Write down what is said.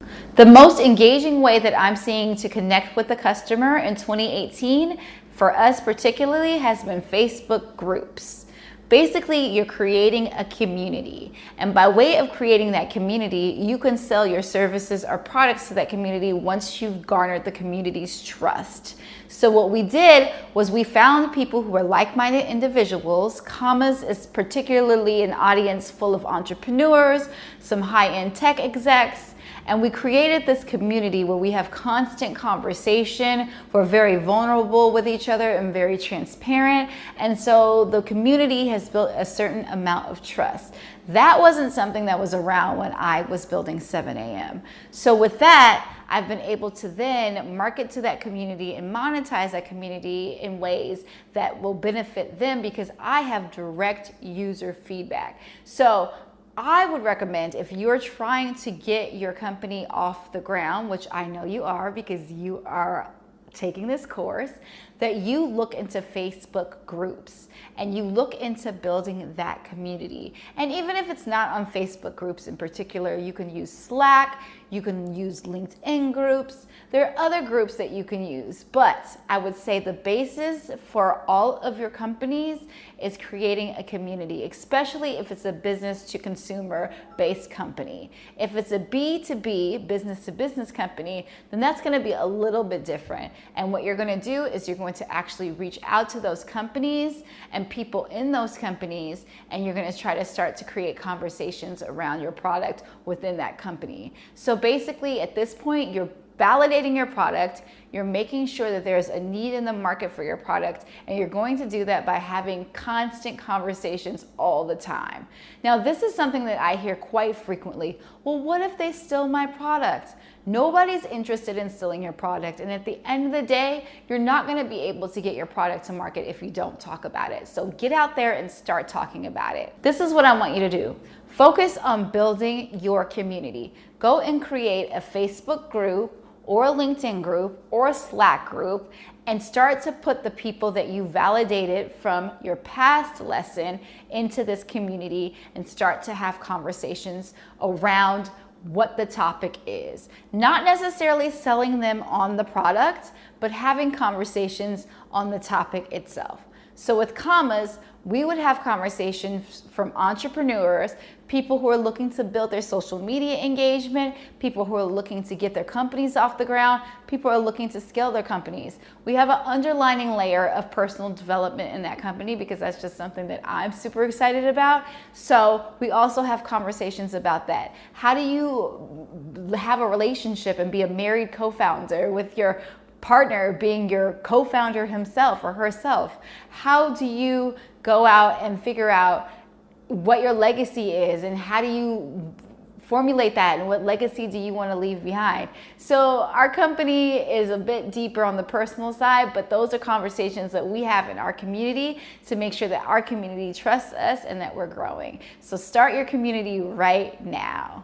The most engaging way that I'm seeing to connect with the customer in 2018, for us particularly, has been Facebook groups. Basically, you're creating a community. And by way of creating that community, you can sell your services or products to that community once you've garnered the community's trust. So what we did was we found people who were like-minded individuals. Commas is particularly an audience full of entrepreneurs, some high-end tech execs, and we created this community where we have constant conversation. We're very vulnerable with each other and very transparent. And so the community has built a certain amount of trust. That wasn't something that was around when I was building 7 a.m. So with that, I've been able to then market to that community and monetize that community in ways that will benefit them because I have direct user feedback. So I would recommend, if you're trying to get your company off the ground, which I know you are because you are taking this course, that you look into Facebook groups and you look into building that community. And even if it's not on Facebook groups in particular, you can use Slack, you can use LinkedIn groups. There are other groups that you can use, but I would say the basis for all of your companies is creating a community, especially if it's a business to consumer based company. If it's a B2B, business to business company, then that's gonna be a little bit different. And what you're gonna do is you're going to actually reach out to those companies and people in those companies, and you're gonna try to start to create conversations around your product within that company. So basically at this point, you're validating your product, you're making sure that there's a need in the market for your product, and you're going to do that by having constant conversations all the time. Now, this is something that I hear quite frequently. Well, what if they steal my product? Nobody's interested in stealing your product, and at the end of the day, you're not gonna be able to get your product to market if you don't talk about it. So get out there and start talking about it. This is what I want you to do. Focus on building your community. Go and create a Facebook group or a LinkedIn group or a Slack group and start to put the people that you validated from your past lesson into this community and start to have conversations around what the topic is. Not necessarily selling them on the product, but having conversations on the topic itself. So with Commas, we would have conversations from entrepreneurs, people who are looking to build their social media engagement, people who are looking to get their companies off the ground, people who are looking to scale their companies. We have an underlining layer of personal development in that company because that's just something that I'm super excited about. So we also have conversations about that. How do you have a relationship and be a married co-founder with your partner being your co-founder himself or herself? How do you go out and figure out what your legacy is and how do you formulate that and what legacy do you want to leave behind? So our company is a bit deeper on the personal side, but those are conversations that we have in our community to make sure that our community trusts us and that we're growing. So start your community right now.